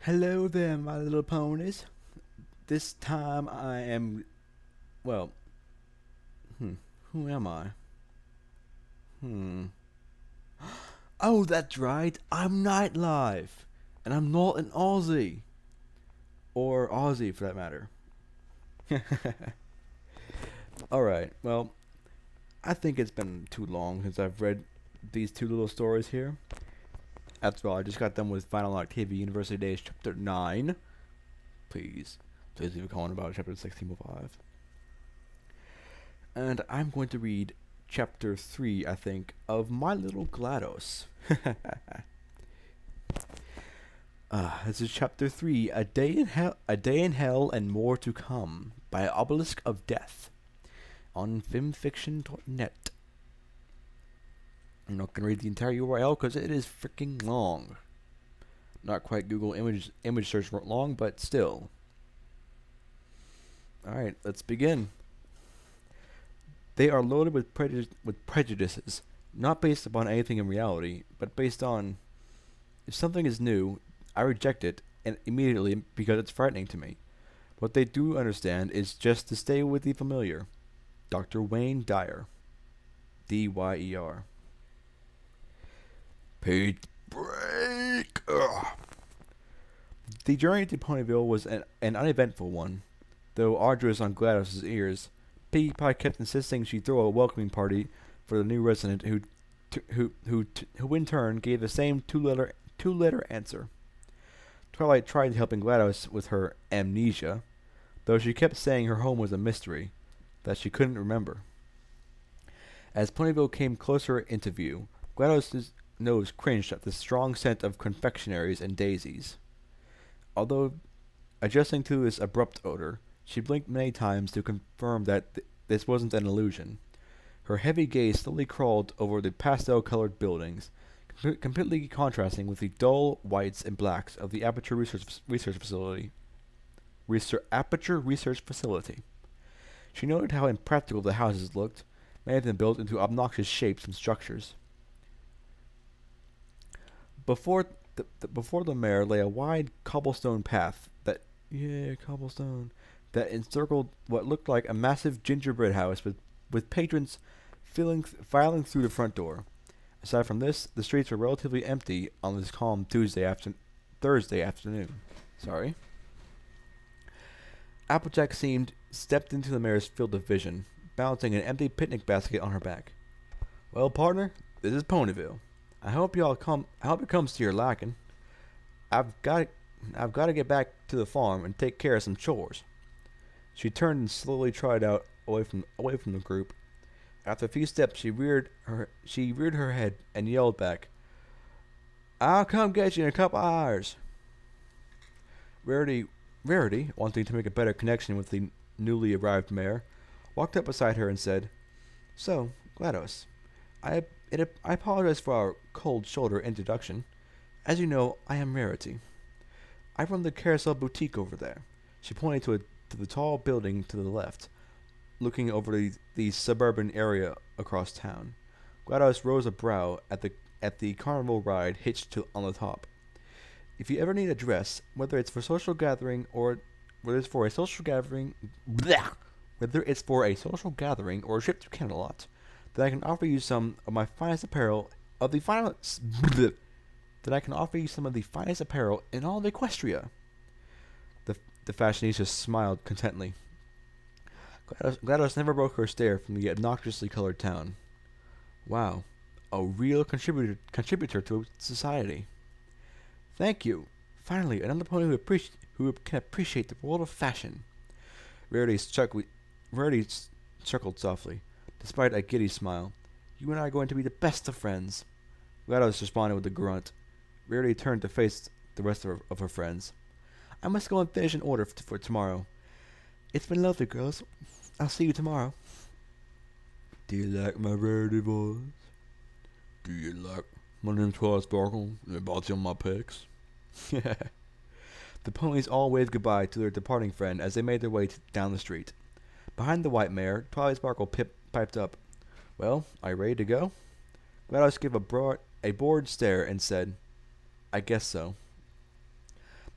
Hello there, my little ponies. This time I am, well, hmm, who am I? Hmm. Oh, that's right, I'm Nightlife, and I'm not an Aussie, or Aussie for that matter. Alright, well, I think it's been too long since I've read these two little stories here. After all, I just got done with Final Activity University Days Chapter 9. Please leave a comment about Chapter 16.5. And I'm going to read chapter 3, I think, of My Little GLaDOS. This is chapter 3, A Day in Hell and More to Come, by Obelisk of Death, on filmfiction.net. I'm not going to read the entire URL because it is freaking long. Not quite Google image search long, but still. Alright, let's begin. They are loaded with prejudices, not based upon anything in reality, but based on, if something is new, I reject it and immediately because it's frightening to me. What they do understand is just to stay with the familiar. Dr. Wayne Dyer. D-Y-E-R. Page break! Ugh. The journey to Ponyville was an uneventful one, though arduous on GLaDOS' ears. Piggy Pie kept insisting she throw a welcoming party for the new resident, who in turn gave the same two-letter answer. Twilight tried helping GLaDOS with her amnesia, though she kept saying her home was a mystery that she couldn't remember. As Ponyville came closer into view, GLaDOS' nose cringed at the strong scent of confectionaries and daisies. Although adjusting to this abrupt odor, she blinked many times to confirm that this wasn't an illusion. Her heavy gaze slowly crawled over the pastel-colored buildings, completely contrasting with the dull whites and blacks of the Aperture Research Facility. Aperture Research Facility. She noted how impractical the houses looked, many of them built into obnoxious shapes and structures. Before the mare lay a wide cobblestone path that encircled what looked like a massive gingerbread house with patrons filing through the front door. Aside from this, the streets were relatively empty on this calm Thursday afternoon. Sorry. Applejack stepped into the mare's field of vision, balancing an empty picnic basket on her back. Well, partner, this is Ponyville. I hope it comes to your liking. I've got to get back to the farm and take care of some chores. She turned and slowly trotted out away from the group. After a few steps, she reared her head and yelled back, "I'll come get you in a couple hours." Rarity, wanting to make a better connection with the newly arrived mare, walked up beside her and said, "So, GLaDOS, I apologize for our cold shoulder introduction. As you know, I am Rarity. I run the Carousel Boutique over there." She pointed to the tall building to the left, looking over the suburban area across town. GLaDOS rose a brow at the carnival ride hitched on the top. "If you ever need a dress, whether it's for a social gathering or a trip to Camelot, then I can offer you some of my finest apparel of the finest then I can offer you some of the finest apparel in all of Equestria." The fashionista smiled contently. GLaDOS never broke her stare from the obnoxiously colored town. Wow, a real contributor to society. "Thank you. Finally, another pony who can appreciate the world of fashion." Rarity chuckled softly, despite a giddy smile. "You and I are going to be the best of friends." GLaDOS responded with a grunt. Rarity turned to face the rest of her friends. "I must go and finish an order for tomorrow. It's been lovely, girls. I'll see you tomorrow." "Do you like my Rarity voice? Do you like my name's Twilight Sparkle and about on my pics?" The ponies all waved goodbye to their departing friend as they made their way down the street. Behind the white mare, Twilight Sparkle piped up. "Well, are you ready to go?" GLaDOS gave a bored stare and said, "I guess so."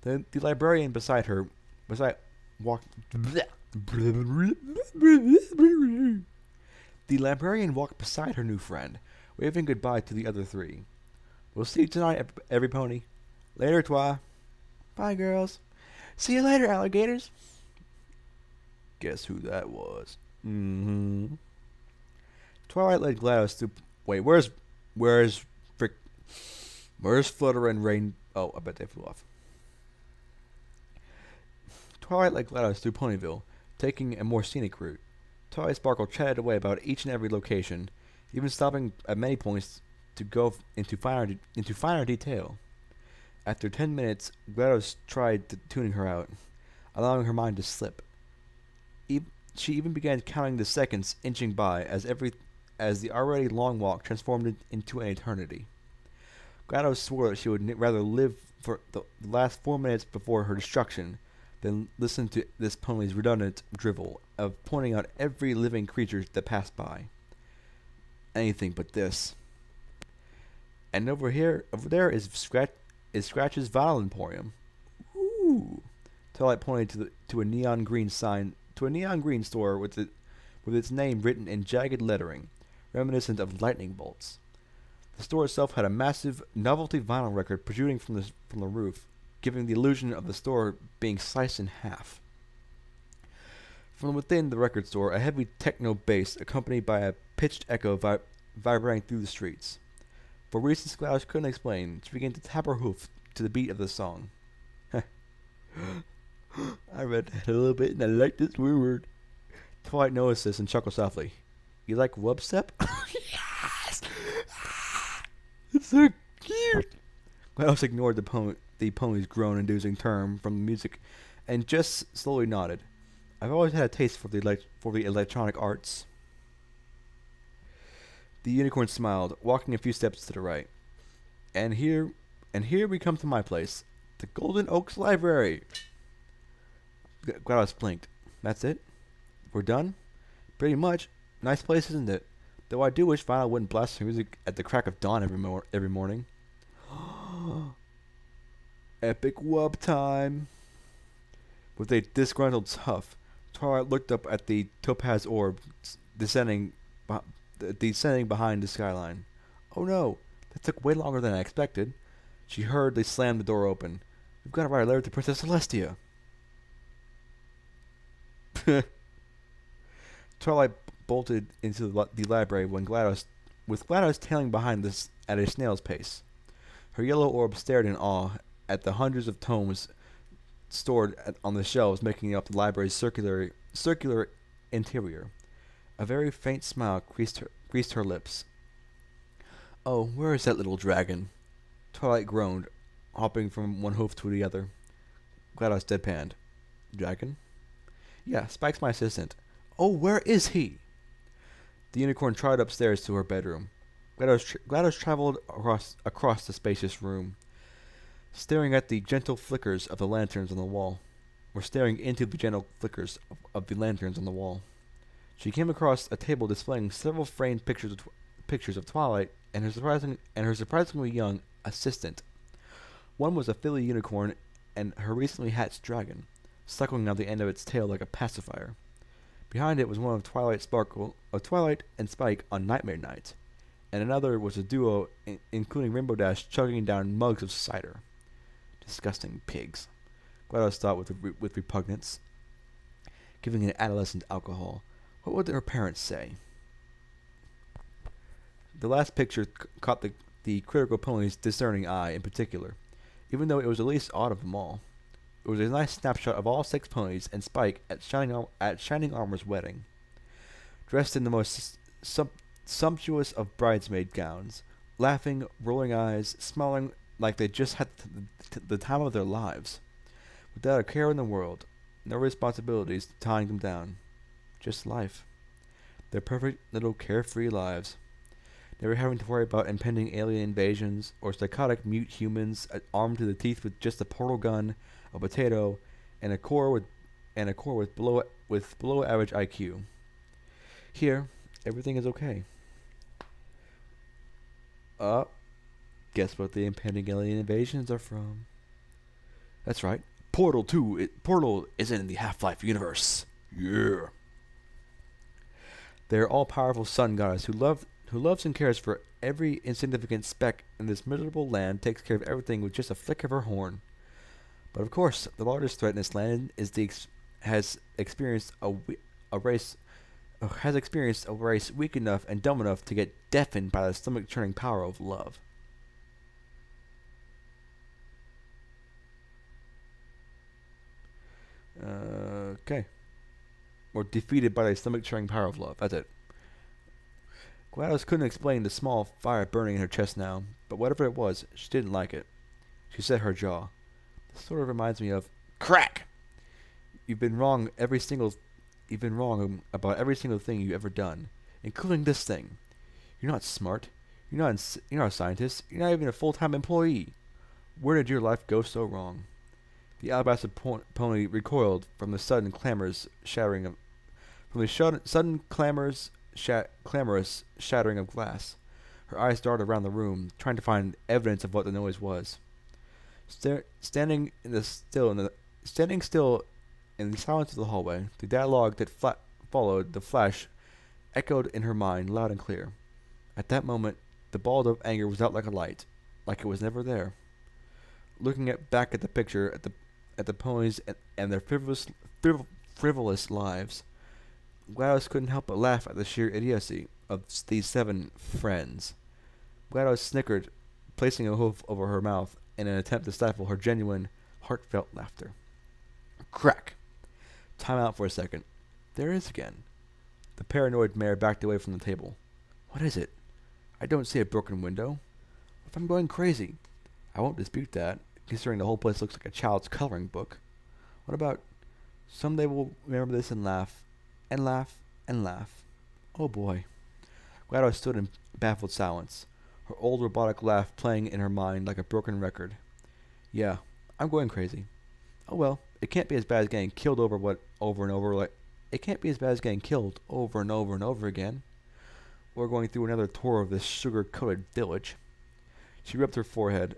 The librarian beside her, walked. The librarian walked beside her new friend, waving goodbye to the other three. We'll see you tonight, every pony. Later, Twa. Bye, girls. See you later, alligators. Guess who that was? Twilight led GLaDOS through. Wait, where's Flutter and Rain? Oh, I bet they flew off. Twilight led GLaDOS through Ponyville, taking a more scenic route. Twilight Sparkle chatted away about each and every location, even stopping at many points to go into finer detail. After 10 minutes, GLaDOS tried tuning her out, allowing her mind to slip. She even began counting the seconds inching by as the already long walk transformed into an eternity. GLaDOS swore that she would rather live for the last 4 minutes before her destruction than listen to this pony's redundant drivel of pointing out every living creature that passed by. Anything but this. And over there is Scratch's Vinyl Emporium. Ooh. Twilight pointed to a neon green store with its name written in jagged lettering, reminiscent of lightning bolts. The store itself had a massive novelty vinyl record protruding from the roof, giving the illusion of the store being sliced in half. From within the record store, a heavy techno bass accompanied by a pitched echo vibrating through the streets. For reasons GLaDOS couldn't explain, she began to tap her hoof to the beat of the song. I read that a little bit and I like this word. Twilight noticed this and chuckled softly. You like wubstep? Yes! It's so cute! GLaDOS ignored the pony's groan-inducing term from the music and just slowly nodded. I've always had a taste for the electronic arts. The unicorn smiled, walking a few steps to the right. And here we come to my place, the Golden Oaks Library. GLaDOS blinked. That's it? We're done? Pretty much. Nice place, isn't it? Though I do wish Vinyl wouldn't blast her music at the crack of dawn every morning. Epic wub time. With a disgruntled huff, Twilight looked up at the topaz orb descending behind the skyline. Oh no, that took way longer than I expected. She hurriedly slammed the door open. We've got to write a letter to Princess Celestia. Twilight bolted into the library with GLaDOS tailing behind this at a snail's pace. Her yellow orb stared in awe at the hundreds of tomes stored on the shelves making up the library's circular interior. A very faint smile creased her lips. Oh, where is that little dragon? Twilight groaned, hopping from one hoof to the other. GLaDOS deadpanned. Dragon? Yeah, Spike's my assistant. Oh, where is he? The unicorn trotted upstairs to her bedroom. GLaDOS traveled across the spacious room, staring at the gentle flickers of the lanterns on the wall, or staring into the gentle flickers of the lanterns on the wall. She came across a table displaying several framed pictures of Twilight and her surprisingly young assistant. One was a filly unicorn and her recently hatched dragon, suckling out the end of its tail like a pacifier. Behind it was one of Twilight and Spike on Nightmare Night, and another was a duo including Rainbow Dash chugging down mugs of cider. Disgusting pigs, GLaDOS thought with repugnance. Giving an adolescent alcohol. What would her parents say? The last picture caught the critical pony's discerning eye in particular, even though it was the least odd of them all. It was a nice snapshot of all 6 ponies and Spike at Shining Armor's wedding, dressed in the most sumptuous of bridesmaid gowns, laughing, rolling eyes, smiling like they just had the time of their lives, without a care in the world, no responsibilities tying them down, just life, their perfect little carefree lives, never having to worry about impending alien invasions or psychotic mute humans armed to the teeth with just a portal gun, a potato, and a core with below average IQ. Here, everything is okay. Guess what the impending alien invasions are from? That's right. Portal isn't in the Half-Life universe. Yeah. They are all-powerful sun goddess who loves and cares for every insignificant speck in this miserable land, takes care of everything with just a flick of her horn. But of course, the largest threat in this land is has experienced a race weak enough and dumb enough to get deafened by the stomach-churning power of love. Okay. Or defeated by the stomach-churning power of love. That's it. GLaDOS couldn't explain the small fire burning in her chest now, but whatever it was, she didn't like it. She set her jaw. This sort of reminds me of crack. You've been wrong about every single thing you've ever done, including this thing. You're not smart. You're not a scientist. You're not even a full-time employee. Where did your life go so wrong? The alabaster pony recoiled from the sudden clamorous shattering of glass. Her eyes darted around the room, trying to find evidence of what the noise was. Standing still in the silence of the hallway, the dialogue that followed the flash echoed in her mind loud and clear. At that moment, the ball of anger was out like a light, like it was never there. Looking back at the picture, at the ponies and their frivolous lives, GLaDOS couldn't help but laugh at the sheer idiocy of these 7 friends. GLaDOS snickered, placing a hoof over her mouth in an attempt to stifle her genuine, heartfelt laughter. Crack! Time out for a second. There it is again. The paranoid mayor backed away from the table. What is it? I don't see a broken window. What if I'm going crazy? I won't dispute that, considering the whole place looks like a child's coloring book. What about someday we'll remember this and laugh, and laugh, and laugh. Oh boy. GLaDOS stood in baffled silence, her old robotic laugh playing in her mind like a broken record. Yeah, I'm going crazy. Oh well, it can't be as bad as getting killed over and over again. Or going through another tour of this sugar-coated village. She rubbed her forehead,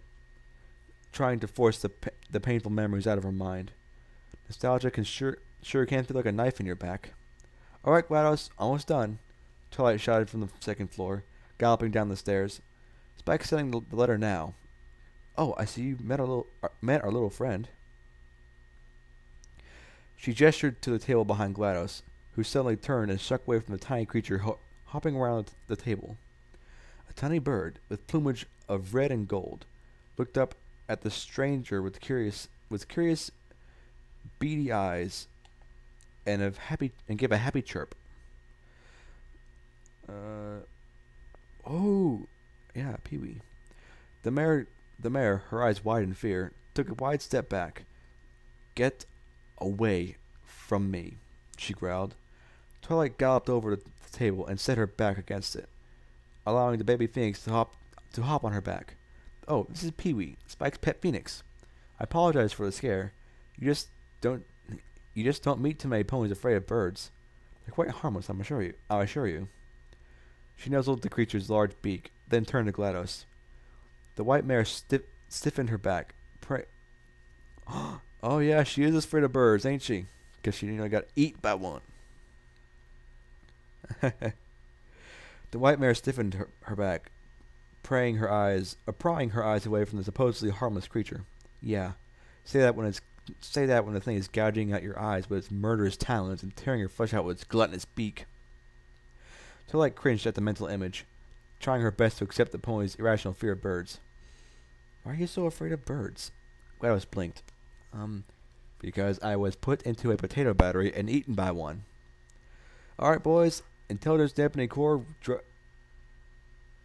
trying to force the painful memories out of her mind. Nostalgia sure can feel like a knife in your back. All right, GLaDOS, almost done. Twilight shouted from the second floor, galloping down the stairs. Spike's sending the letter now. Oh, I see you met our little friend. She gestured to the table behind GLaDOS, who suddenly turned and struck away from the tiny creature hopping around the table. A tiny bird, with plumage of red and gold, looked up at the stranger with curious, beady eyes, and gave a happy chirp. Oh, yeah, Pee-wee. The mayor, her eyes wide in fear, took a wide step back. Get away from me, she growled. Twilight galloped over to the table and set her back against it, allowing the baby phoenix to hop on her back. Oh, this is Pee-wee, Spike's pet phoenix. I apologize for the scare. You just don't meet too many ponies afraid of birds. They're quite harmless, I assure you. She nuzzled the creature's large beak, then turned to GLaDOS. The white mare stiffened her back. Oh yeah, she is afraid of birds, ain't she? 'Cause she got eat by one. The white mare stiffened her back, prying her eyes away from the supposedly harmless creature. Yeah, say that when the thing is gouging out your eyes with its murderous talons and tearing your flesh out with its gluttonous beak. Twilight cringed at the mental image, trying her best to accept the pony's irrational fear of birds. Why are you so afraid of birds? GLaDOS blinked. Because I was put into a potato battery and eaten by one. Alright, boys, intelligence dampening core dry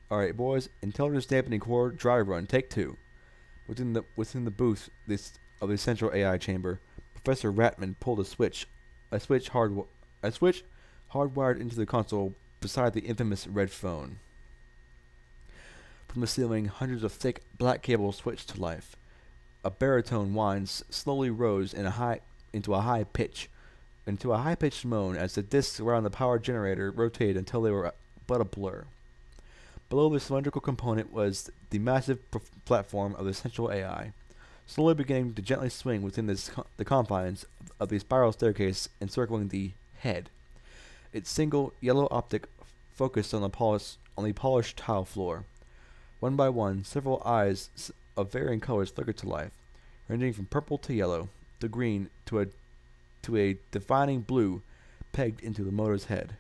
run, take 2. Within the booth of the central AI chamber, Professor Ratman pulled a switch hardwired into the console beside the infamous red phone. From the ceiling, hundreds of thick black cables switched to life. A baritone whine slowly rose into a high-pitched moan as the discs around the power generator rotated until they were but a blur. Below the cylindrical component was the massive platform of the central AI, slowly beginning to gently swing within the confines of the spiral staircase encircling the head. Its single yellow optic focused on the polished tile floor. One by one, several eyes of varying colors flickered to life, ranging from purple to yellow, to green, to a defining blue, pegged into the monitor's head.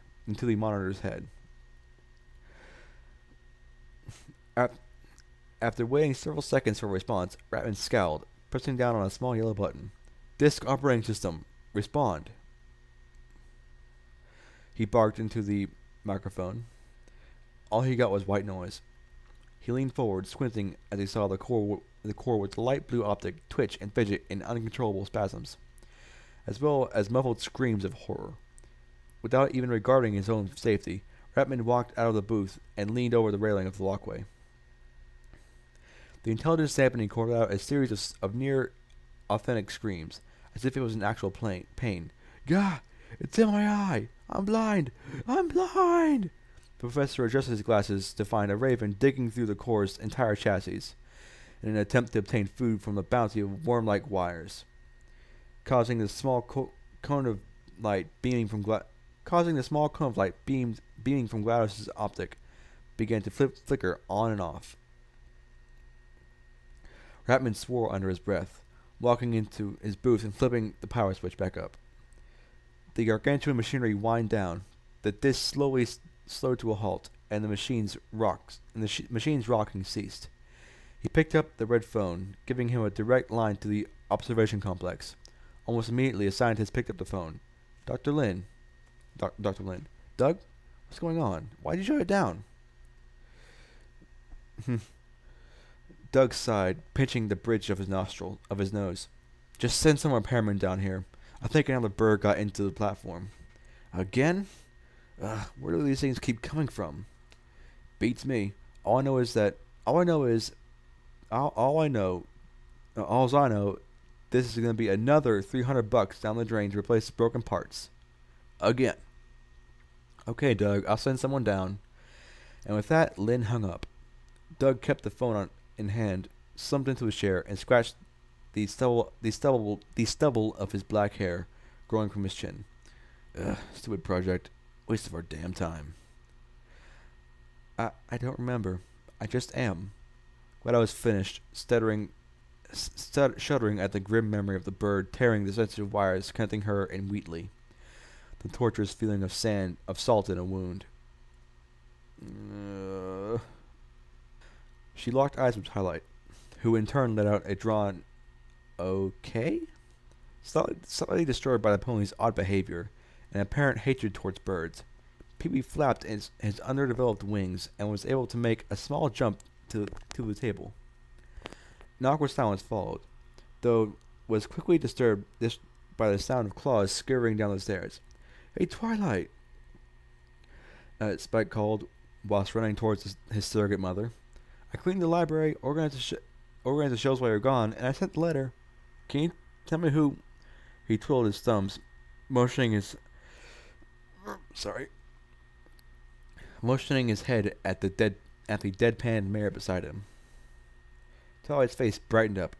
After waiting several seconds for a response, Ratman scowled, pressing down on a small yellow button. "Disk operating system, respond." He barked into the microphone. All he got was white noise. He leaned forward, squinting as he saw the core with the light blue optic twitch and fidget in uncontrollable spasms, as well as muffled screams of horror. Without even regarding his own safety, Ratman walked out of the booth and leaned over the railing of the walkway. The intelligence dampening called out a series of near authentic screams, as if it was an actual pain. "Gah! It's in my eye! I'm blind! I'm blind!" The professor adjusted his glasses to find a raven digging through the core's entire chassis in an attempt to obtain food from the bounty of worm-like wires, causing the small cone of light beaming from GLaDOS's optic began to flicker on and off. Ratman swore under his breath, walking into his booth and flipping the power switch back up. The gargantuan machinery whined down. The disc slowed to a halt, and the machine's rocking ceased. He picked up the red phone, giving him a direct line to the observation complex. Almost immediately, a scientist picked up the phone. "Dr. Lin." Dr. Lin. "Doug? What's going on? Why'd you shut it down?" Doug sighed, pinching the bridge of his nose. "Just send some repairmen down here. I think another bird got into the platform." "Again? Where do these things keep coming from?" "Beats me. All I know, this is going to be another $300 down the drain to replace the broken parts. Again." "Okay, Doug, I'll send someone down." And with that, Lin hung up. Doug kept the phone in hand, slumped into his chair, and scratched the stubble of his black hair growing from his chin. Stupid project. Waste of our damn time. I don't remember. I just am." GLaDOS finished, shuddering at the grim memory of the bird tearing the sensitive wires connecting her and Wheatley. The torturous feeling of salt in a wound. She locked eyes with Twilight, who in turn let out a drawn "okay?" Slightly disturbed by the pony's odd behavior and apparent hatred towards birds. Pee-wee flapped his underdeveloped wings and was able to make a small jump to the table. An awkward silence followed, though was quickly disturbed by the sound of claws scurrying down the stairs. "Hey, Twilight!" Spike called, whilst running towards his surrogate mother. "I cleaned the library, organized the shelves while you're gone, and I sent the letter. Can you tell me who—" He twiddled his thumbs, motioning his head at the deadpan mare beside him. Twilight's face brightened up.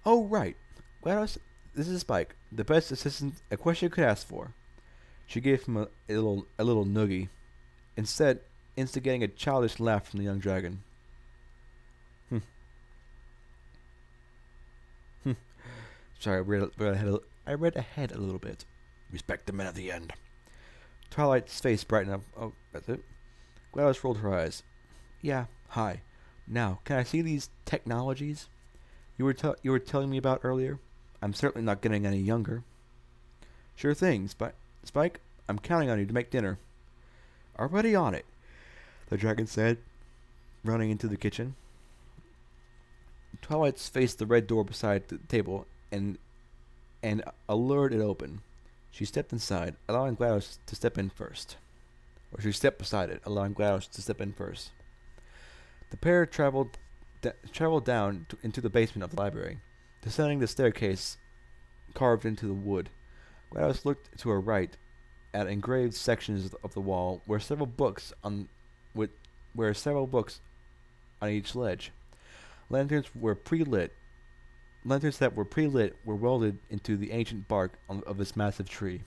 "Oh, right. GLaDOS, this is Spike, the best assistant Equestria could ask for." She gave him a little noogie, instigating a childish laugh from the young dragon. Sorry, I read ahead a little bit. "Respect the men at the end." Twilight's face brightened up. "Oh, that's it?" GLaDOS rolled her eyes. "Yeah, hi. Now, can I see these technologies you were telling me about earlier? I'm certainly not getting any younger." "Sure thing, Spike. I'm counting on you to make dinner." "Already on it," the dragon said, running into the kitchen. Twilight faced the red door beside the table and lured it open. She stepped inside, allowing GLaDOS to step in first. Or she stepped beside it, allowing GLaDOS to step in first. The pair traveled down into the basement of the library, descending the staircase carved into the wood. GLaDOS looked to her right at engraved sections of the wall where several books on each ledge. Lanterns were pre-lit Lanterns that were pre-lit were welded into the ancient bark of this massive tree.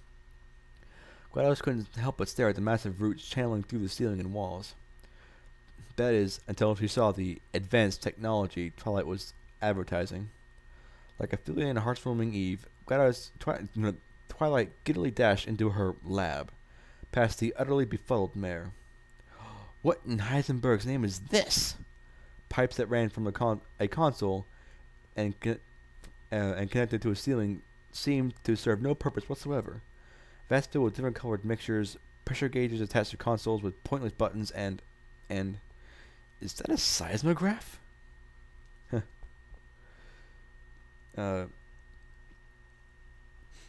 GLaDOS couldn't help but stare at the massive roots channeling through the ceiling and walls. That is, until she saw the advanced technology Twilight was advertising. Like a filly in a heart-warming eve, Twilight giddily dashed into her lab, past the utterly befuddled mare. What in Heisenberg's name is this? Pipes that ran from a console and connected to a ceiling seemed to serve no purpose whatsoever. Vats filled with different colored mixtures, pressure gauges attached to consoles with pointless buttons, and is that a seismograph?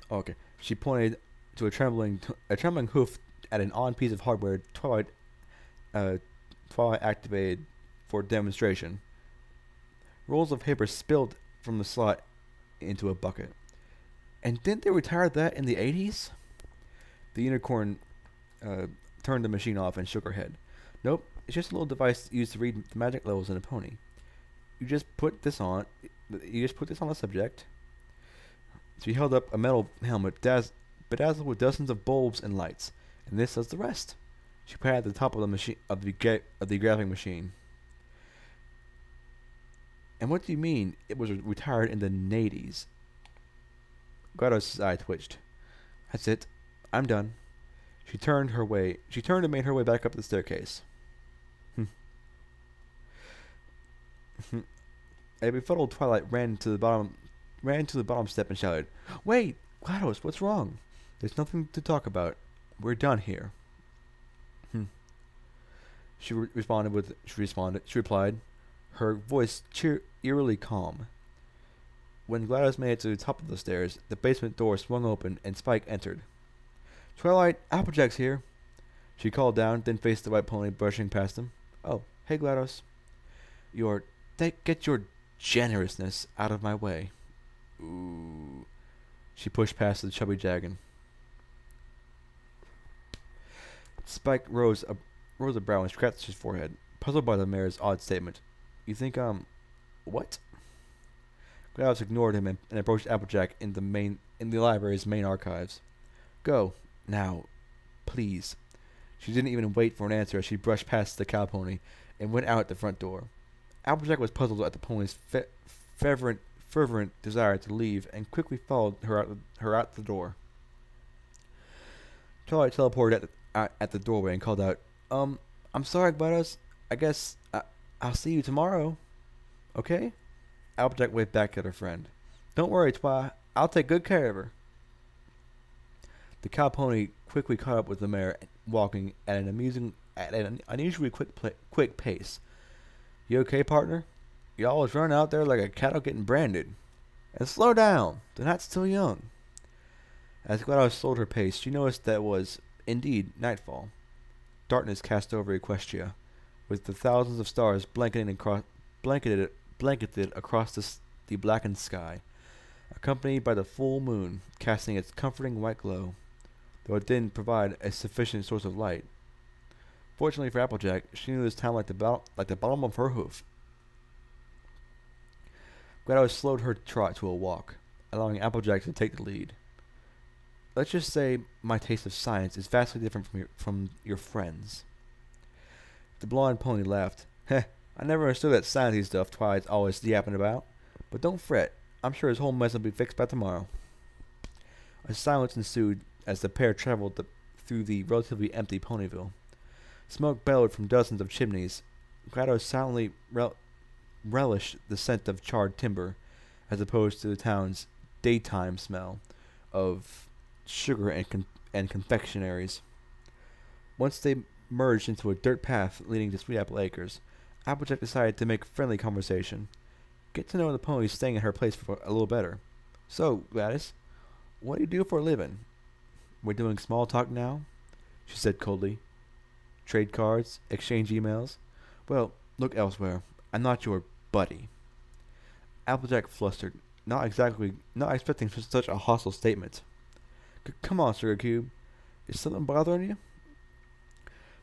Okay. She pointed to a trembling hoof at an odd piece of hardware Twilight activated for demonstration. Rolls of paper spilled from the slot into a bucket. And didn't they retire that in the 80s? The unicorn turned the machine off and shook her head. Nope, it's just a little device used to read the magic levels in a pony. You just put this on the subject. She held up a metal helmet bedazzled with dozens of bulbs and lights, and this does the rest. She put it at the top of the machine of the graphing machine. And what do you mean it was retired in the 80s? GLaDOS' eye twitched. That's it. I'm done. She turned and made her way back up the staircase. A befuddled Twilight ran to the bottom step and shouted, "Wait, GLaDOS, what's wrong? There's nothing to talk about. We're done here." She replied, her voice eerily calm. When GLaDOS made it to the top of the stairs, the basement door swung open and Spike entered. "Twilight, Applejack's here," she called down, then faced the white pony brushing past him. "Oh, hey GLaDOS. Get your generousness out of my way." Ooh. She pushed past the chubby dragon. Spike rose a brow and scratched his forehead, puzzled by the mayor's odd statement. "You think, what?" GLaDOS ignored him and approached Applejack in the library's main archives. "Go, now, please." She didn't even wait for an answer as she brushed past the cow pony and went out the front door. Applejack was puzzled at the pony's fervent desire to leave and quickly followed her out the door. Twilight teleported at the doorway and called out, I'm sorry, GLaDOS. I guess I'll see you tomorrow. Okay?" Applejack waved back at her friend. "Don't worry, Twi. I'll take good care of her." The cow pony quickly caught up with the mare, walking at an unusually quick pace. "You okay, partner? You always run out there like a cattle getting branded. And slow down. The night's still young." As GLaDOS slowed her pace, she noticed that it was, indeed, nightfall. Darkness cast over Equestria, with the thousands of stars blanketed across the blackened sky, accompanied by the full moon casting its comforting white glow, though it didn't provide a sufficient source of light. Fortunately for Applejack, she knew this town like the bottom of her hoof. GLaDOS slowed her trot to a walk, allowing Applejack to take the lead. "Let's just say my taste of science is vastly different from your friends." The blonde pony laughed. "Heh, I never understood that sciencey stuff Twilight's always yapping about. But don't fret, I'm sure his whole mess will be fixed by tomorrow." A silence ensued as the pair traveled through the relatively empty Ponyville. Smoke bellowed from dozens of chimneys. GLaDOS silently relished the scent of charred timber, as opposed to the town's daytime smell of sugar and confectionaries. Once they merged into a dirt path leading to Sweet Apple Acres, Applejack decided to make friendly conversation, get to know the ponies staying at her place for a little better. "So, GLaDOS, what do you do for a living?" "We're doing small talk now," she said coldly. "Trade cards, exchange emails. Well, look elsewhere. I'm not your buddy." Applejack flustered, not expecting such a hostile statement. "Come on, Sugar Cube. Is something bothering you?"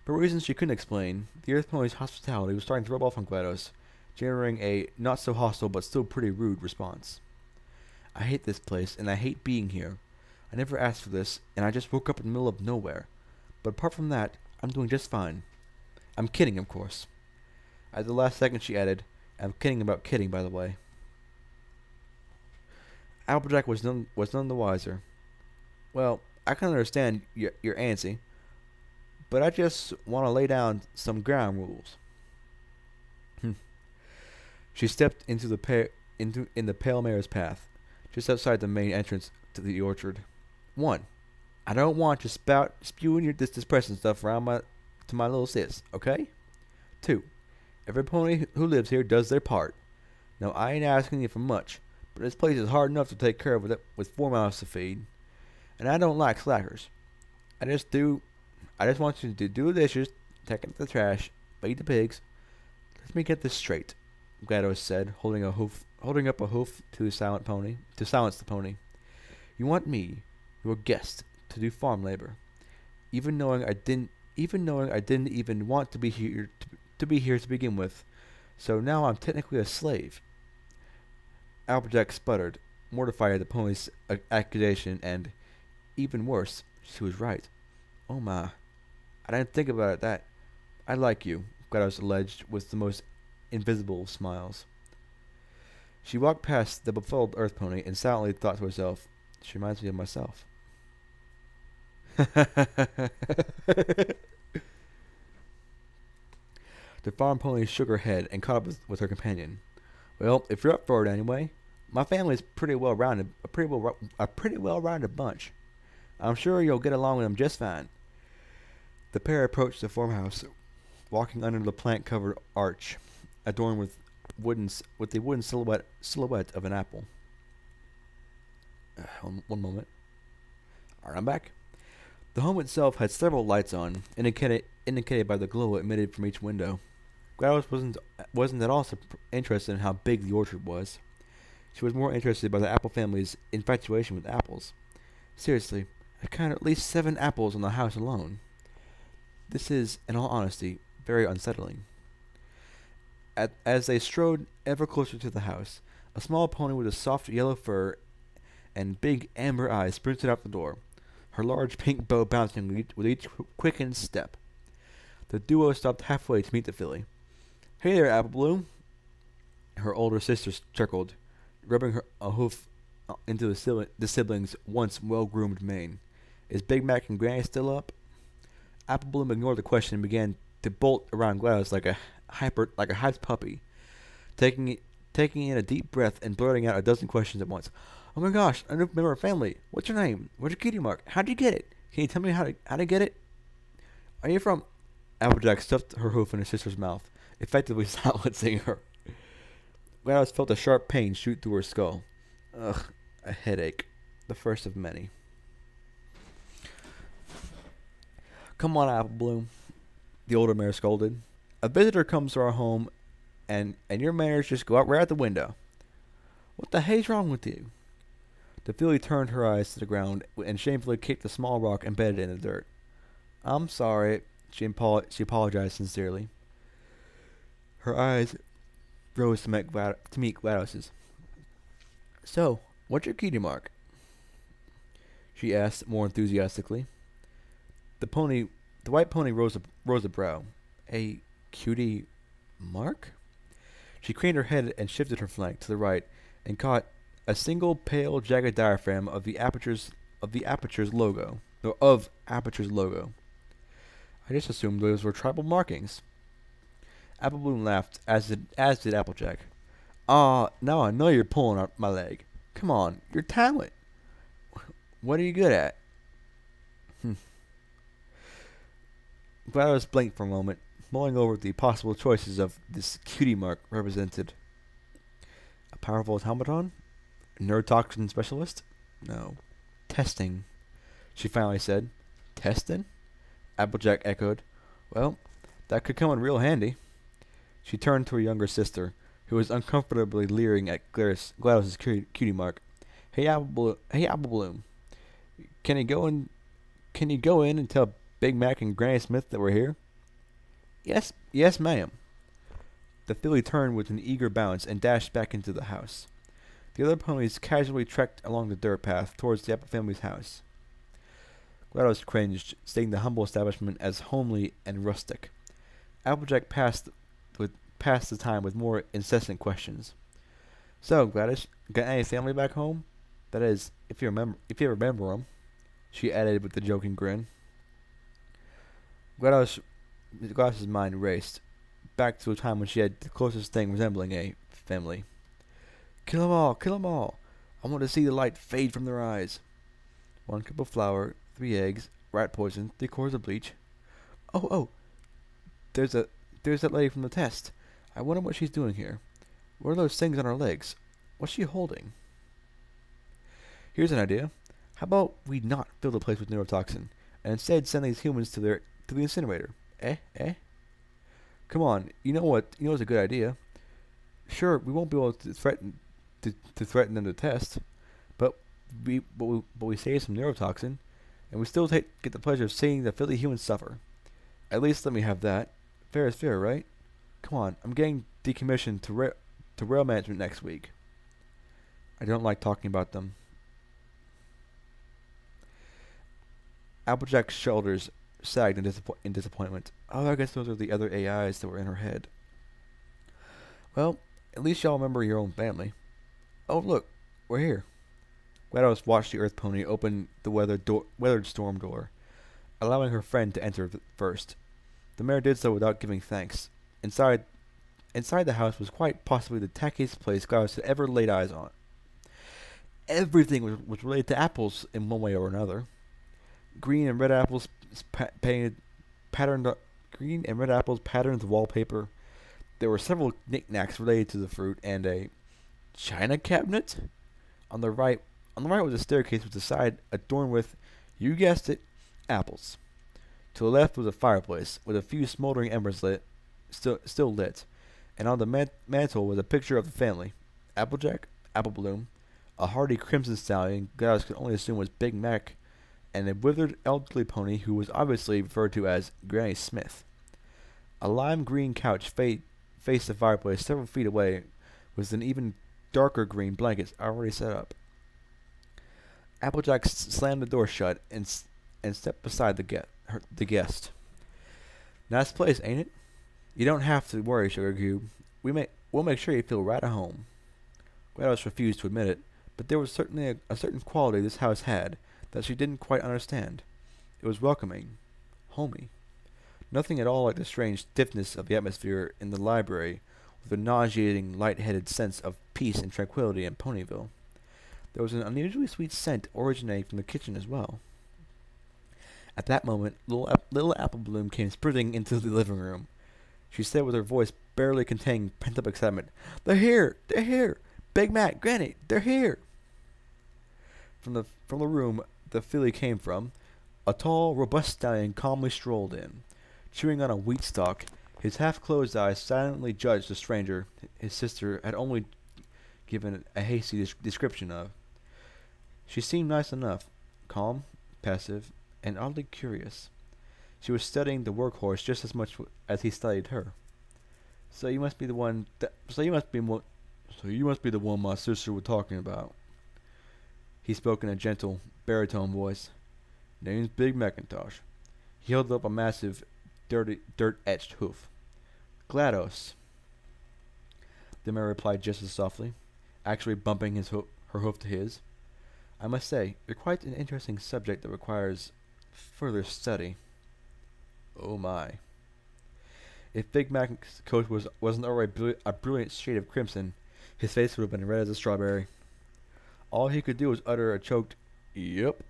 For reasons she couldn't explain, the Earth Pony's hospitality was starting to rub off on GLaDOS, generating a not-so-hostile but still pretty rude response. I hate this place, and I hate being here. I never asked for this, and I just woke up in the middle of nowhere. But apart from that, I'm doing just fine. I'm kidding, of course. At the last second she added, I'm kidding about kidding, by the way. Applejack was none the wiser. Well, I can understand you're antsy, but I just want to lay down some ground rules. She stepped into the pale mare's path, just outside the main entrance to the orchard. 1. I don't want you spewing this depressing stuff around to my little sis, okay? 2. Every pony who lives here does their part. Now, I ain't asking you for much, but this place is hard enough to take care of with 4 mouths to feed. And I don't like slackers. I just want you to do the dishes, take out the trash, feed the pigs. Let me get this straight, GLaDOS said, holding up a hoof to silence the pony. You want me, your guest, to do farm labor, even knowing I didn't even want to be here to begin with. So now I'm technically a slave. Applejack sputtered, mortified at the pony's accusation, and, even worse, she was right. Oh my, I didn't think about it that. I like you, GLaDOS alleged with the most invisible of smiles. She walked past the befuddled earth pony and silently thought to herself, she reminds me of myself. The farm pony shook her head and caught up with her companion. Well, if you're up for it anyway, my family's a pretty well-rounded bunch. I'm sure you'll get along with them just fine. The pair approached the farmhouse, walking under the plant-covered arch, adorned with the wooden silhouette of an apple. One moment. Alright, I'm back. The home itself had several lights on, indicated by the glow emitted from each window. GLaDOS wasn't at all interested in how big the orchard was. She was more interested by the apple family's infatuation with apples. Seriously, I counted at least 7 apples on the house alone. This is, in all honesty, very unsettling. As they strode ever closer to the house, a small pony with a soft yellow fur and big amber eyes sprinted out the door, her large pink bow bouncing with each quickened step. The duo stopped halfway to meet the filly. Hey there, Apple Bloom, her older sister chuckled, rubbing a hoof into the siblings' once well-groomed mane. Is Big Mac and Granny still up? Apple Bloom ignored the question and began to bolt around GLaDOS like a hyped puppy, taking in a deep breath and blurting out a dozen questions at once. Oh my gosh, a new member of family. What's your name? Where's your cutie mark? How'd you get it? Can you tell me how to get it? Are you from? Applejack stuffed her hoof in her sister's mouth, effectively silencing her. GLaDOS felt a sharp pain shoot through her skull. Ugh, a headache. The first of many. Come on, Apple Bloom, the older mare scolded. A visitor comes to our home, and your manners just go out right out the window. What the hell's wrong with you? The filly turned her eyes to the ground and shamefully kicked the small rock embedded in the dirt. I'm sorry, she apologized sincerely. Her eyes rose to meet GLaDOS's. So, what's your cutie mark? She asked more enthusiastically. The white pony rose a brow. A cutie mark? She craned her head and shifted her flank to the right and caught a single pale, jagged diaphragm of Aperture's logo. I just assumed those were tribal markings. Apple Bloom laughed, as did Applejack. Now I know you're pulling up my leg. Come on, your talent. What are you good at? GLaDOS blinked for a moment, mulling over the possible choices of this cutie mark represented. A powerful automaton? A neurotoxin specialist? No. Testing, she finally said. Testing? Applejack echoed. Well, that could come in real handy. She turned to her younger sister, who was uncomfortably leering at GLaDOS's cutie mark. Hey, Apple Bloom. Can you go in and tell Big Mac and Granny Smith that we're here? Yes, ma'am. The filly turned with an eager bounce and dashed back into the house. The other ponies casually trekked along the dirt path towards the Apple family's house. GLaDOS cringed, stating the humble establishment as homely and rustic. Applejack passed the time with more incessant questions. So, GLaDOS, got any family back home? That is, if you remember 'em, she added with a joking grin. GLaDOS's mind raced back to a time when she had the closest thing resembling a family. Kill 'em all! Kill 'em all! I want to see the light fade from their eyes. 1 cup of flour, 3 eggs, rat poison, 3 quarts of bleach. Oh! There's that lady from the test. I wonder what she's doing here. What are those things on her legs? What's she holding? Here's an idea. How about we not fill the place with neurotoxin, and instead send these humans to the incinerator? Eh? Come on, you know it's a good idea. Sure, we won't be able to threaten them to test, but we save some neurotoxin, and we still get the pleasure of seeing the filthy humans suffer. At least let me have that. Fair is fair, right? Come on, I'm getting decommissioned to rail management next week. I don't like talking about them. Applejack's shoulders sagged in disappointment. Oh, I guess those are the other AIs that were in her head. Well, at least y'all remember your own family. Oh, look, we're here. GLaDOS watched the Earth Pony open the weathered storm door, allowing her friend to enter first. The mare did so without giving thanks. Inside the house was quite possibly the tackiest place GLaDOS had ever laid eyes on. Everything was related to apples in one way or another. Green and red apples patterned the wallpaper. There were several knickknacks related to the fruit and a china cabinet. On the right was a staircase with the side adorned with, you guessed it, apples. To the left was a fireplace with a few smoldering embers still lit, and on the mantel was a picture of the family: Applejack, Apple Bloom, a hardy crimson stallion GLaDOS could only assume was Big Mac, and a withered elderly pony who was obviously referred to as Granny Smith. A lime green couch faced the fireplace several feet away, with an even darker green blanket already set up. Applejack slammed the door shut and stepped beside the guest. Nice place, ain't it? You don't have to worry, Sugar Cube. We'll make sure you feel right at home. GLaDOS refused to admit it, but there was certainly a certain quality this house had that she didn't quite understand. It was welcoming, homey. Nothing at all like the strange stiffness of the atmosphere in the library, with a nauseating, light-headed sense of peace and tranquility in Ponyville. There was an unusually sweet scent originating from the kitchen as well. At that moment, little Apple Bloom came sprinting into the living room. She said with her voice barely containing pent-up excitement, "They're here! They're here! Big Mac, Granny, they're here!" From the room the filly came from, a tall, robust stallion calmly strolled in. Chewing on a wheat stalk, his half-closed eyes silently judged the stranger his sister had only given a hasty description of. She seemed nice enough, calm, passive, and oddly curious. She was studying the workhorse just as much as he studied her. So you must be the one my sister was talking about. He spoke in a gentle, baritone voice. Name's Big Macintosh. He held up a massive, dirt-etched hoof. GLaDOS. The mare replied just as softly, actually bumping her hoof to his. I must say, you're quite an interesting subject that requires further study. Oh my. If Big Mac's coat wasn't already a brilliant shade of crimson, his face would have been red as a strawberry. All he could do was utter a choked, "Yep."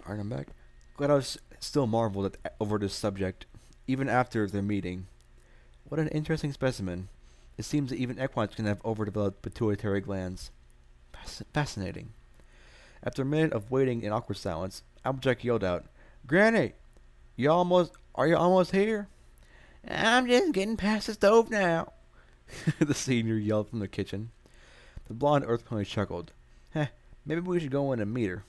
Alright, I'm back. GLaDOS still marveled over this subject, even after their meeting. What an interesting specimen. It seems that even equines can have overdeveloped pituitary glands. Fascinating. After a minute of waiting in awkward silence, Applejack yelled out, "Granny, are you almost here?" "I'm just getting past the stove now," the senior yelled from the kitchen. The blonde Earth Pony chuckled. Maybe we should go in and meet her.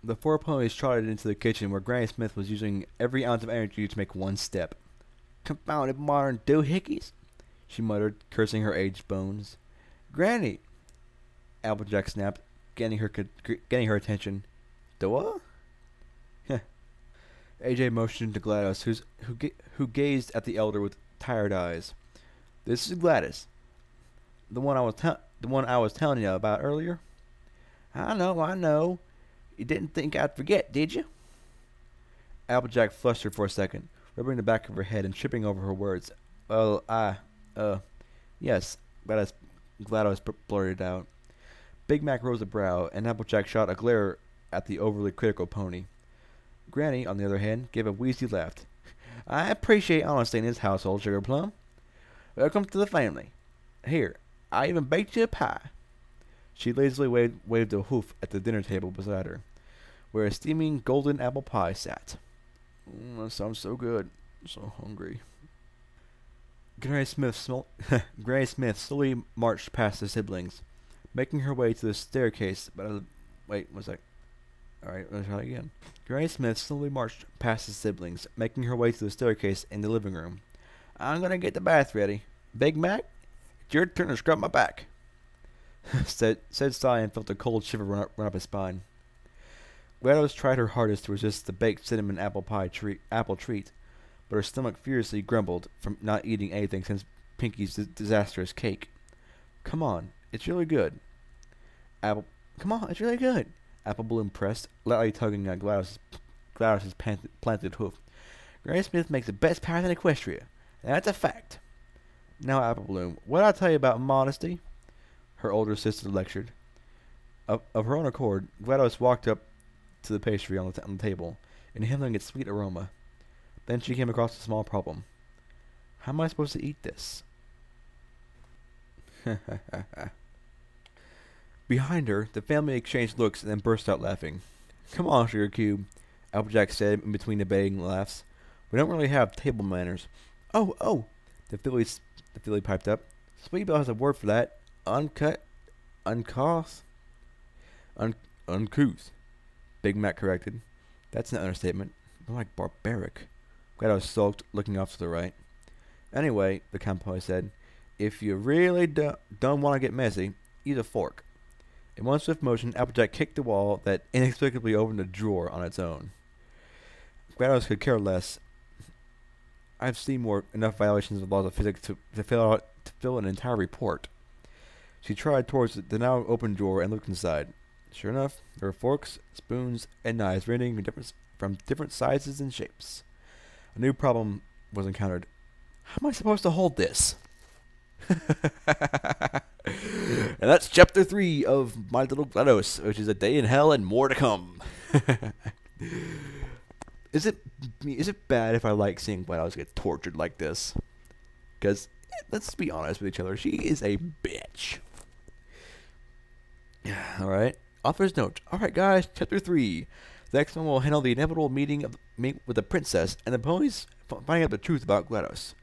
The 4 ponies trotted into the kitchen where Granny Smith was using every ounce of energy to make one step. Confounded modern doohickeys, she muttered, cursing her aged bones. Granny, Applejack snapped, getting her attention. Doa? AJ motioned to GLaDOS, who gazed at the elder with tired eyes. This is GLaDOS, the one I was telling you about earlier. I know. You didn't think I'd forget, did you? Applejack flushed for a second, rubbing the back of her head and tripping over her words. Well, yes, GLaDOS blurted out. Big Mac rose a brow, and Applejack shot a glare at the overly critical pony. Granny, on the other hand, gave a wheezy laugh. I appreciate honesty in this household, Sugar Plum. Welcome to the family. Here, I even baked you a pie. She lazily waved a hoof at the dinner table beside her, where a steaming golden apple pie sat. That sounds so good. I'm so hungry. Granny Smith slowly marched past the siblings, making her way to the staircase. Wait, one sec. Alright, let's try again. Granny Smith slowly marched past the siblings, making her way to the staircase in the living room. I'm gonna get the bath ready. Big Mac, it's your turn to scrub my back. said Sly and felt a cold shiver run up his spine. GLaDOS tried her hardest to resist the baked cinnamon apple treat, but her stomach furiously grumbled from not eating anything since Pinky's disastrous cake. Come on, it's really good. Come on, it's really good. Apple Bloom pressed, lightly tugging at GLaDOS's planted hoof. Granny Smith makes the best pies in Equestria. That's a fact. Now, Apple Bloom, what'd I tell you about modesty? Her older sister lectured. Of her own accord, GLaDOS walked up to the pastry on the table, inhaling its sweet aroma. Then she came across a small problem. How am I supposed to eat this? Behind her, the family exchanged looks and then burst out laughing. Come on, Sugar Cube, Applejack said in between debating laughs. We don't really have table manners. Oh, the filly piped up. Sweet Belle has a word for that. Uncouth. Big Mac corrected. That's an understatement. More like barbaric. GLaDOS sulked, looking off to the right. Anyway, the cowboy said, if you really don't want to get messy, use a fork. In one swift motion, Applejack kicked the wall that inexplicably opened a drawer on its own. GLaDOS could care less. I've seen enough violations of laws of physics to fill an entire report. She tried towards the now open drawer and looked inside. Sure enough, there were forks, spoons, and knives ranging from different sizes and shapes. A new problem was encountered. How am I supposed to hold this? And that's chapter 3 of My Little GLaDOS, which is a day in hell and more to come. Is it bad if I like seeing GLaDOS get tortured like this? Because, let's be honest with each other, she is a bitch. Alright, author's note. Alright guys, chapter 3. The next one will handle the inevitable meeting with the princess and the ponies finding out the truth about GLaDOS.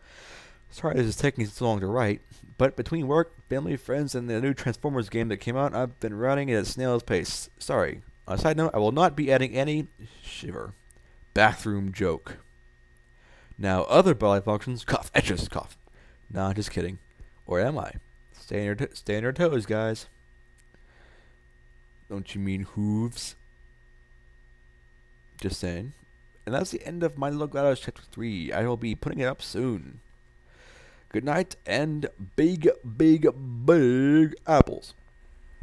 Sorry this is taking so long to write, but between work, family, friends, and the new Transformers game that came out, I've been writing it at snail's pace. Sorry. On a side note, I will not be adding any bathroom joke. Now, other bodily functions, cough, etches, cough. Nah, just kidding. Or am I? Stay on your toes, guys. Don't you mean hooves? Just saying. And that's the end of My Little GLaDOS chapter 3. I will be putting it up soon. Good night and big apples.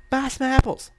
Buy some apples.